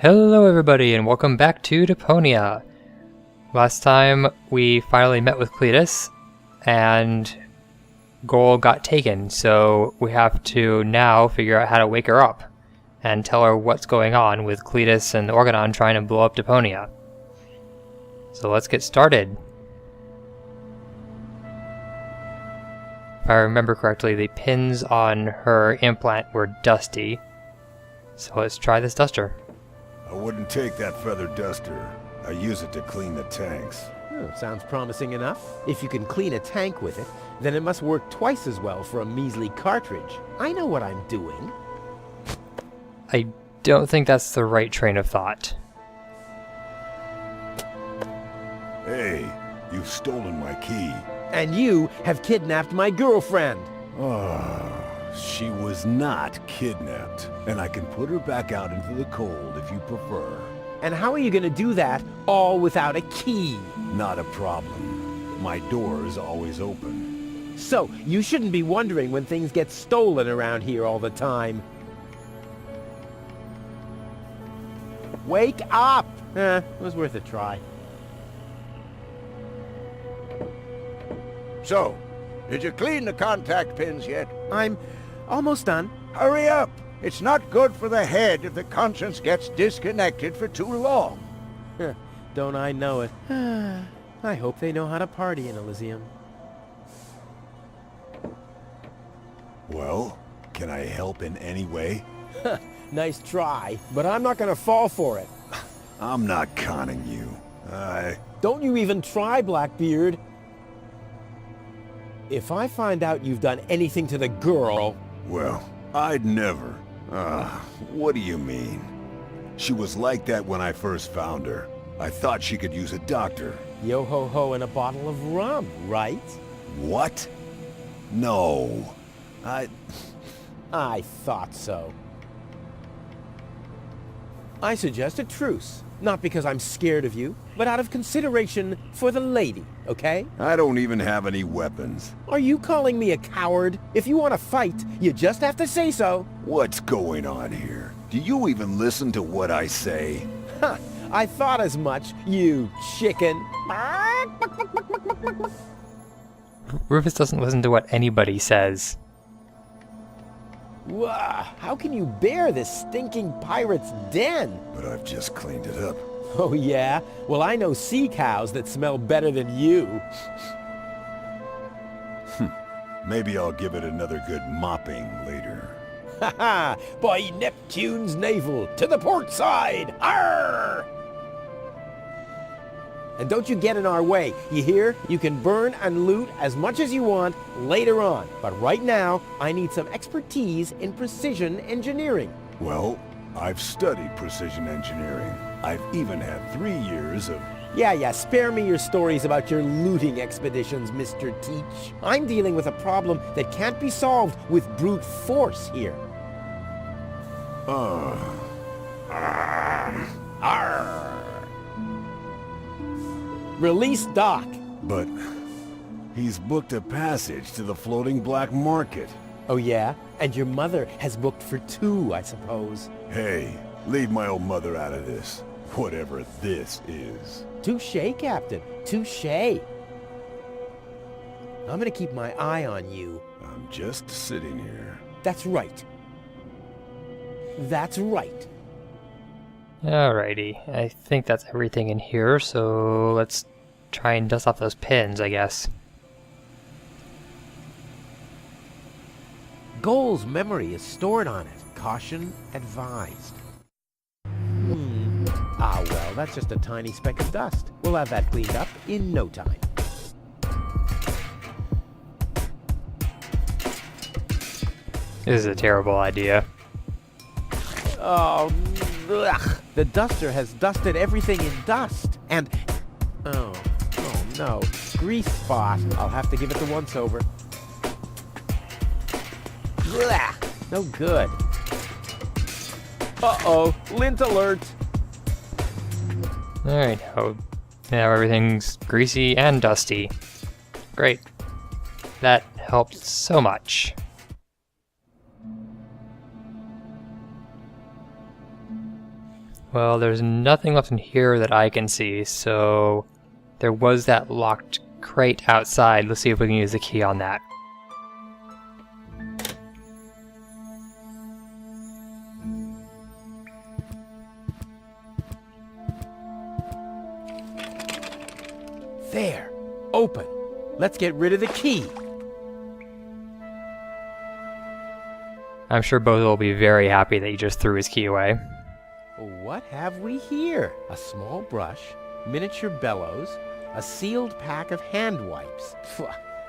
Hello everybody and welcome back to Deponia. Last time we finally met with Cletus and Goal got taken, so we have to now figure out how to wake her up and tell her what's going on with Cletus and Organon trying to blow up Deponia. So let's get started. If I remember correctly, the pins on her implant were dusty, so let's try this duster. I wouldn't take that feather duster. I use it to clean the tanks. Oh, sounds promising enough. If you can clean a tank with it, then it must work twice as well for a measly cartridge. I know what I'm doing. I don't think that's the right train of thought. Hey, you've stolen my key. And you have kidnapped my girlfriend. She was not kidnapped, and I can put her back out into the cold if you prefer. And how are you going to do that all without a key? Not a problem. My door is always open. So, you shouldn't be wondering when things get stolen around here all the time. Wake up! It was worth a try. So, did you clean the contact pins yet? I'm almost done. Hurry up! It's not good for the head if the conscience gets disconnected for too long. Don't I know it? I hope they know how to party in Elysium. Well, can I help in any way? Nice try, but I'm not gonna fall for it. I'm not conning you. Don't you even try, Blackbeard. If I find out you've done anything to the girl... Well, I'd never. What do you mean? She was like that when I first found her. I thought she could use a doctor. Yo-ho-ho and a bottle of rum, right? What? No. I thought so. I suggest a truce. Not because I'm scared of you, but out of consideration for the lady, okay? I don't even have any weapons. Are you calling me a coward? If you want to fight, you just have to say so. What's going on here? Do you even listen to what I say? Ha! I thought as much, you chicken. Rufus doesn't listen to what anybody says. Wah, how can you bear this stinking pirate's den? But I've just cleaned it up. Oh yeah? Well, I know sea cows that smell better than you. Maybe I'll give it another good mopping later. Ha ha! By Neptune's navel, to the port side! Arr! And don't you get in our way, you hear? You can burn and loot as much as you want later on. But right now, I need some expertise in precision engineering. Well, I've studied precision engineering. I've even had 3 years of... Yeah, spare me your stories about your looting expeditions, Mr. Teach. I'm dealing with a problem that can't be solved with brute force here. Arr! Release Doc. But he's booked a passage to the floating black market. Oh yeah? And your mother has booked for 2, I suppose. Hey, leave my old mother out of this. Whatever this is. Touché, Captain. Touché. I'm gonna keep my eye on you. I'm just sitting here. That's right. That's right. Alrighty, I think that's everything in here, so let's try and dust off those pins, I guess. Goal's memory is stored on it. Caution advised. Ah, well, that's just a tiny speck of dust. We'll have that cleaned up in no time. This is a terrible idea. Oh, ugh. The duster has dusted everything in dust. And... Oh no. Grease spot. I'll have to give it the once-over. Blah. No good. Uh-oh. Lint alert. Alright, now everything's greasy and dusty. Great. That helped so much. Well, there's nothing left in here that I can see, so there was that locked crate outside. Let's see if we can use the key on that. There. Open. Let's get rid of the key. I'm sure both will be very happy that he just threw his key away. What have we here? A small brush, miniature bellows, a sealed pack of hand wipes. Phew,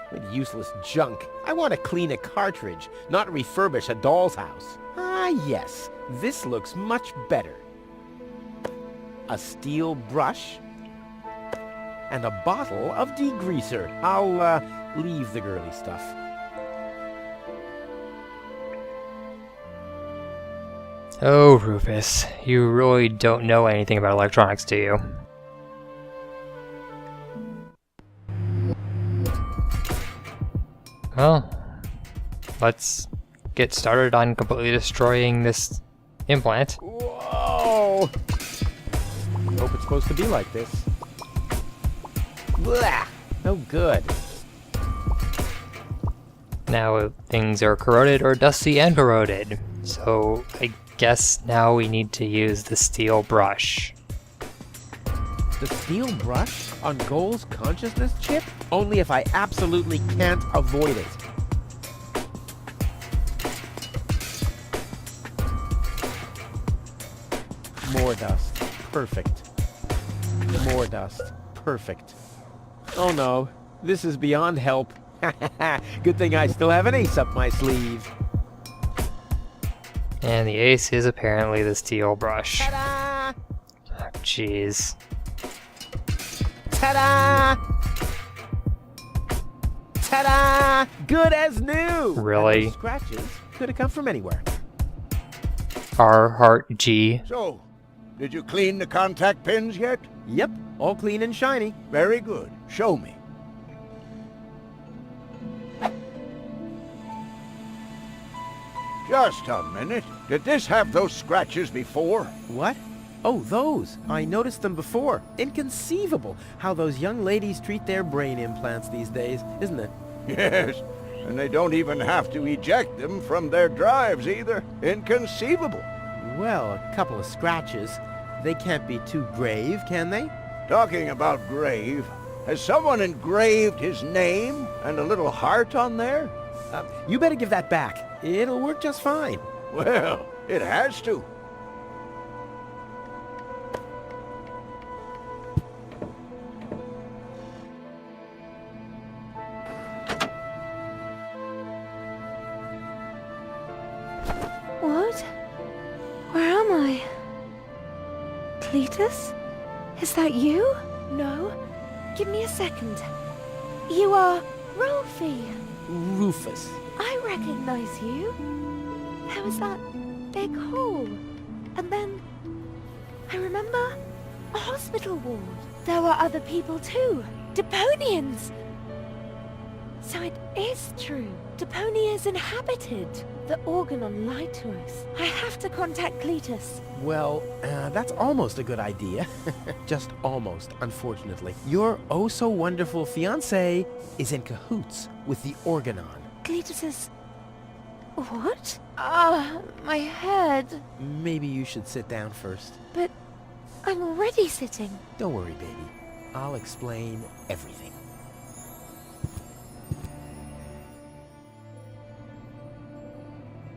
what useless junk. I want to clean a cartridge, not refurbish a doll's house. Ah, yes. This looks much better. A steel brush and a bottle of degreaser. I'll leave the girly stuff. Oh, Rufus, you really don't know anything about electronics, do you? Well, let's get started on completely destroying this implant. Whoa! Hope it's supposed to be like this. Blah! No good. Now things are corroded or dusty and corroded, so I guess now we need to use the steel brush. The steel brush on Goal's consciousness chip? Only if I absolutely can't avoid it. More dust. Perfect. More dust. Perfect. Oh no, this is beyond help. Good thing I still have an ace up my sleeve. And the ace is apparently the steel brush. Ta-da! Oh, jeez. Ta-da! Ta-da! Good as new! Really? And those scratches could have come from anywhere. R heart G. So, did you clean the contact pins yet? Yep, all clean and shiny. Very good. Show me. Just a minute. Did this have those scratches before? What? Oh, those. I noticed them before. Inconceivable how those young ladies treat their brain implants these days, isn't it? Yes, and they don't even have to eject them from their drives either. Inconceivable. Well, a couple of scratches. They can't be too grave, can they? Talking about grave, has someone engraved his name and a little heart on there? You better give that back. It'll work just fine. Well, it has to. What? Where am I? Cletus? Is that you? No. Give me a second. You are Rolfie. Rufus. I recognize you. There was that big hole. And then I remember a hospital ward. There were other people too. Deponians. So it is true. Deponia is inhabited. The Organon lied to us. I have to contact Cletus. Well, that's almost a good idea. Just almost, unfortunately. Your oh-so-wonderful fiancé is in cahoots with the Organon. Cletus is... What? Ah, my head. Maybe you should sit down first. But I'm already sitting. Don't worry, baby. I'll explain everything.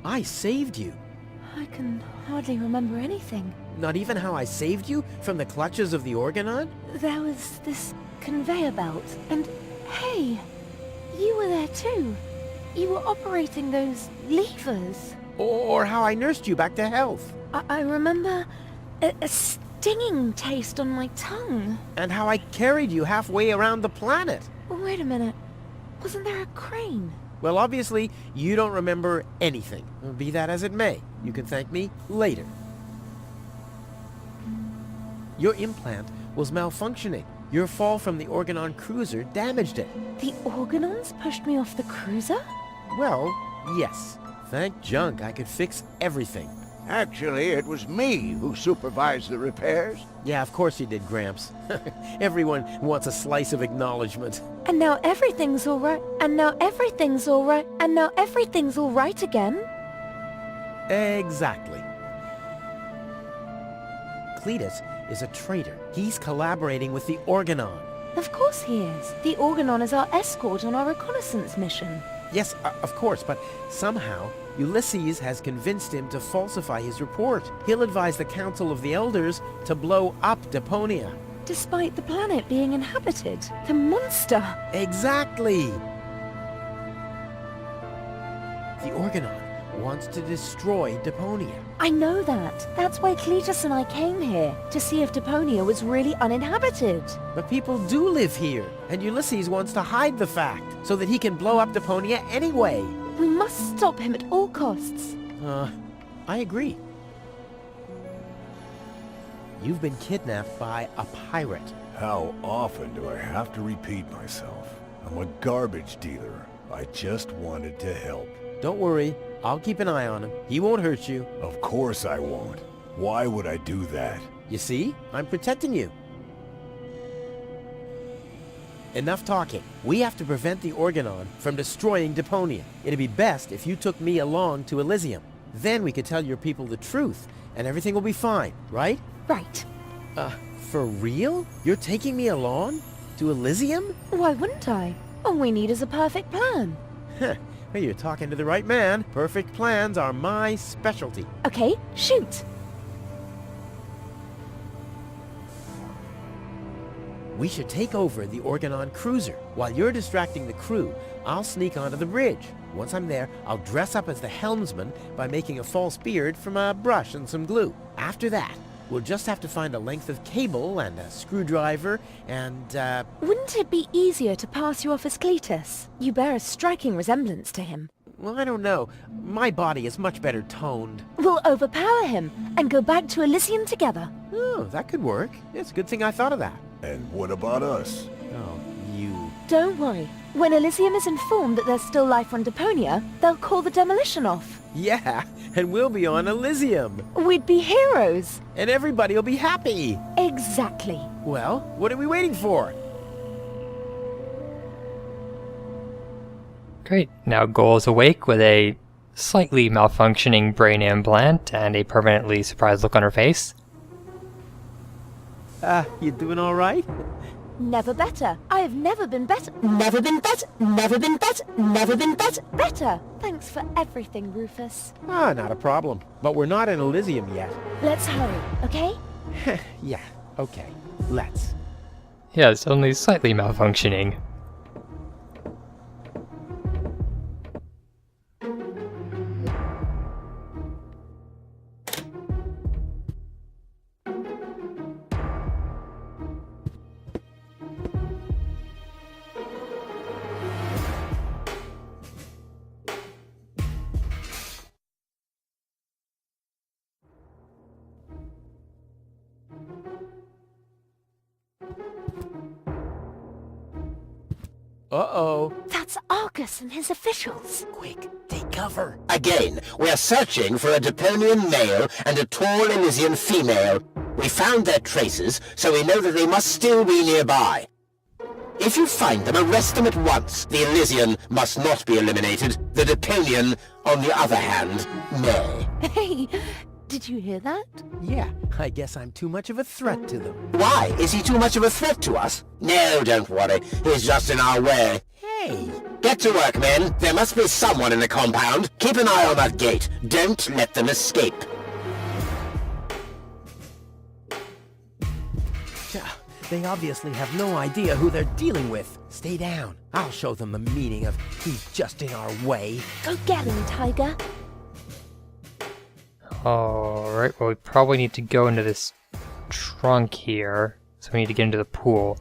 I saved you. I can hardly remember anything. Not even how I saved you from the clutches of the Organon? There was this conveyor belt, and hey, you were there too. You were operating those levers. Or how I nursed you back to health. I remember a stinging taste on my tongue. And how I carried you halfway around the planet. Wait a minute. Wasn't there a crane? Well, obviously, you don't remember anything. Be that as it may, you can thank me later. Your implant was malfunctioning. Your fall from the Organon cruiser damaged it. The Organons pushed me off the cruiser? Well, yes. Thank junk I could fix everything. Actually, it was me who supervised the repairs. Yeah, of course you did, Gramps. Everyone wants a slice of acknowledgement. And now everything's all right. And now everything's all right. And now everything's all right again. Exactly. Cletus is a traitor. He's collaborating with the Organon. Of course he is. The Organon is our escort on our reconnaissance mission. Yes, of course, but somehow Ulysses has convinced him to falsify his report. He'll advise the Council of the Elders to blow up Deponia. Despite the planet being inhabited. The monster. Exactly! The Organon wants to destroy Deponia. I know that. That's why Cletus and I came here, to see if Deponia was really uninhabited. But people do live here, and Ulysses wants to hide the fact, so that he can blow up Deponia anyway. We must stop him at all costs. I agree. You've been kidnapped by a pirate. How often do I have to repeat myself? I'm a garbage dealer. I just wanted to help. Don't worry, I'll keep an eye on him. He won't hurt you. Of course I won't. Why would I do that? You see? I'm protecting you. Enough talking. We have to prevent the Organon from destroying Deponia. It'd be best if you took me along to Elysium. Then we could tell your people the truth, and everything will be fine, right? Right. For real? You're taking me along? To Elysium? Why wouldn't I? All we need is a perfect plan. Well, you're talking to the right man. Perfect plans are my specialty. Okay, shoot. We should take over the Organon cruiser. While you're distracting the crew, I'll sneak onto the bridge. Once I'm there, I'll dress up as the helmsman by making a false beard from a brush and some glue. After that, we'll just have to find a length of cable and a screwdriver and, Wouldn't it be easier to pass you off as Cletus? You bear a striking resemblance to him. well, I don't know. My body is much better toned. We'll overpower him and go back to Elysium together. Oh, that could work. It's a good thing I thought of that. And what about us? Oh, you... Don't worry. When Elysium is informed that there's still life on Deponia, they'll call the demolition off. Yeah, and we'll be on Elysium. We'd be heroes. And everybody will be happy. Exactly. Well, what are we waiting for? Great. Now Goal is awake with a slightly malfunctioning brain implant and a permanently surprised look on her face. You doing all right? Never better. I have never been better. Never been better. Never been better. Never been better. Better. Thanks for everything, Rufus. Not a problem. But we're not in Elysium yet. Let's hurry, okay? Yeah, okay. Let's. Yes, only slightly malfunctioning. Uh-oh. That's Argus and his officials. Quick, take cover. Again, we are searching for a Deponian male and a tall Elysian female. We found their traces, so we know that they must still be nearby. If you find them, arrest them at once. The Elysian must not be eliminated. The Deponian, on the other hand, may. Hey, did you hear that? Yeah, I guess I'm too much of a threat to them. Why? Is he too much of a threat to us? No, don't worry. He's just in our way. Hey! Get to work, men. There must be someone in the compound. Keep an eye on that gate. Don't let them escape. They obviously have no idea who they're dealing with. Stay down. I'll show them the meaning of he's just in our way. Go get him, Tiger. Alright, well we probably need to go into this trunk here. So we need to get into the pool.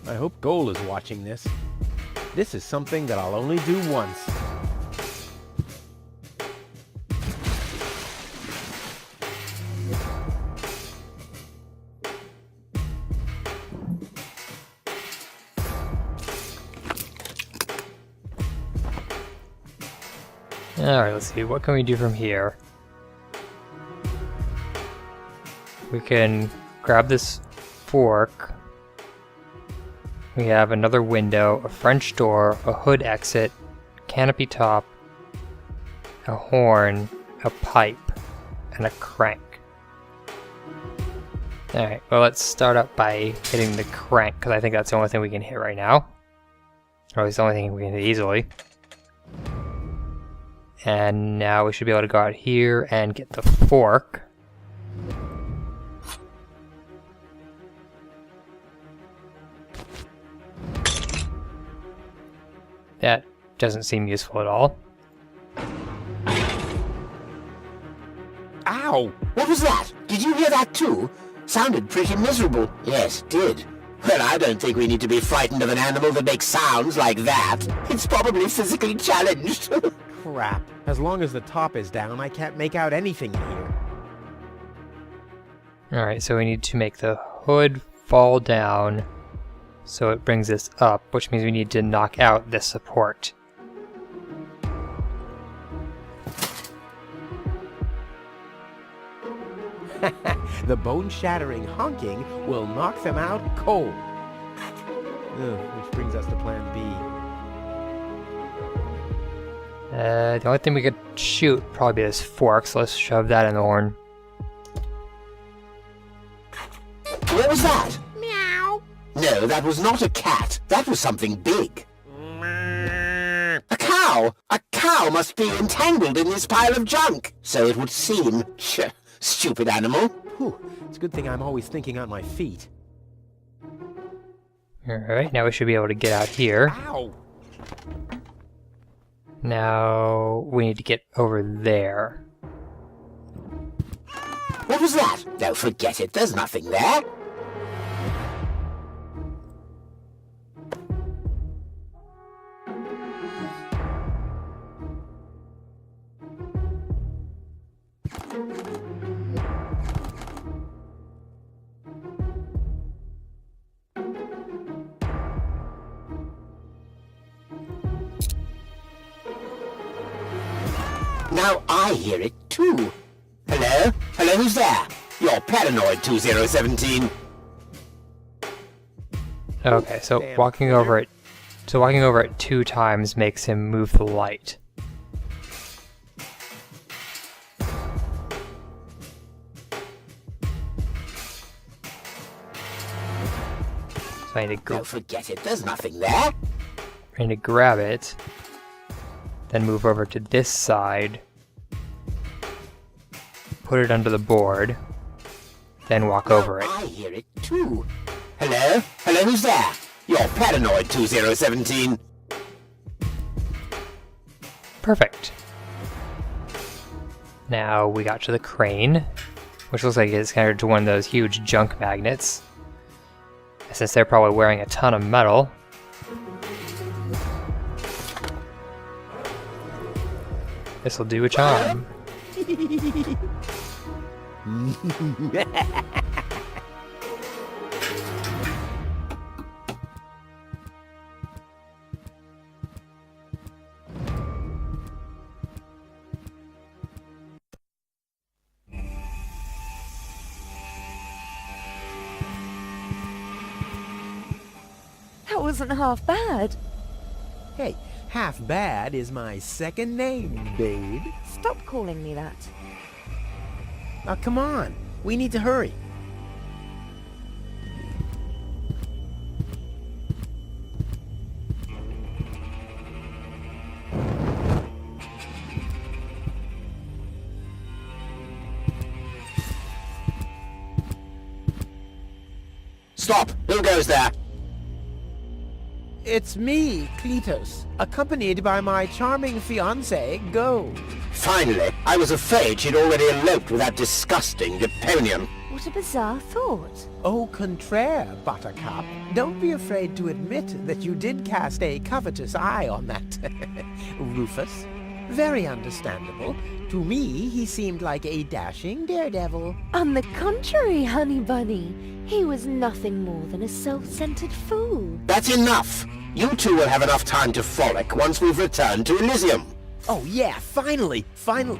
I hope Goal is watching this. This is something that I'll only do once. Alright, let's see. What can we do from here? We can grab this fork. We have another window, a French door, a hood exit, canopy top, a horn, a pipe, and a crank. Alright, well let's start up by hitting the crank, because I think that's the only thing we can hit right now. Or at least the only thing we can hit easily. And now we should be able to go out here and get the fork. That doesn't seem useful at all. Ow! What was that? Did you hear that too? Sounded pretty miserable. Yes, did. Well, I don't think we need to be frightened of an animal that makes sounds like that. It's probably physically challenged. Crap. As long as the top is down, I can't make out anything in here. Alright, so we need to make the hood fall down so it brings this up, which means we need to knock out this support. The bone-shattering honking will knock them out cold. Which brings us to plan B. The only thing we could shoot probably be this fork, so let's shove that in the horn. What was that? Meow. No, that was not a cat. That was something big. A cow! A cow must be entangled in this pile of junk. So it would seem. Stupid animal. Whew. It's a good thing I'm always thinking on my feet. Alright, now we should be able to get out here. Ow! Now we need to get over there. What was that? No, forget it. There's nothing there. Now I hear it too. Hello? Hello, who's there? You're Paranoid 2017. Okay, so Damn. walking over it 2 times makes him move the light. So I need to No, forget it. There's nothing there. grab it, then move over to this side, put it under the board, then walk over it. I hear it too. Hello? Hello, who's there? You're Paranoid 2017. Perfect. Now we got to the crane, which looks like it's connected to one of those huge junk magnets. Since they're probably wearing a ton of metal. This'll do a charm. That wasn't half bad. Hey, half bad is my second name, babe. Stop calling me that. Now come on, we need to hurry. Stop! Who goes there? It's me, Cletus, accompanied by my charming fiancée, Gold. Finally, I was afraid she'd already eloped with that disgusting Deponian. What a bizarre thought. Au contraire, Buttercup. Don't be afraid to admit that you did cast a covetous eye on that Rufus. Very understandable. To me, he seemed like a dashing daredevil. On the contrary, honey bunny, he was nothing more than a self-centered fool. That's enough! You two will have enough time to frolic once we've returned to Elysium. Oh yeah, finally! Final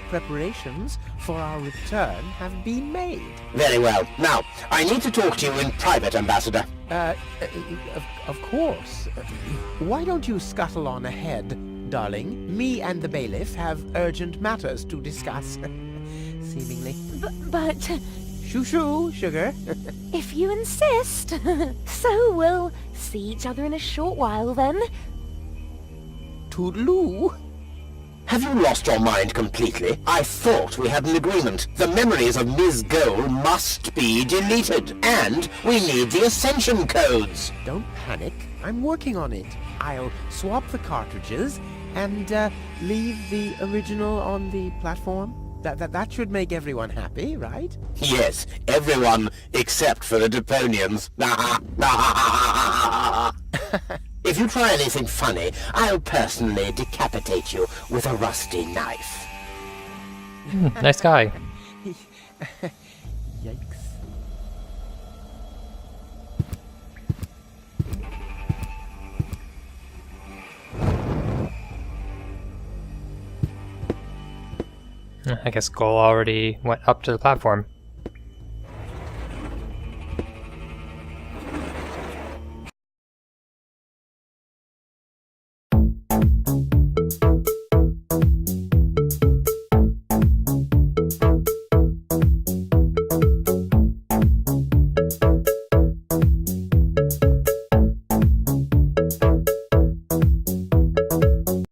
preparations for our return have been made. Very well. Now, I need to talk to you in private, Ambassador. Of course. Why don't you scuttle on ahead, darling? Me and the bailiff have urgent matters to discuss. Seemingly. But Shoo-shoo, sugar. if you insist, so we'll see each other in a short while then. Toodaloo. Have you lost your mind completely? I thought we had an agreement. The memories of Ms. Goal must be deleted, and we need the Ascension codes. Don't panic. I'm working on it. I'll swap the cartridges and leave the original on the platform. That should make everyone happy, right? Yes, everyone except for the Deponians. If you try anything funny, I'll personally decapitate you with a rusty knife. Nice guy. Yikes. I guess Goal already went up to the platform.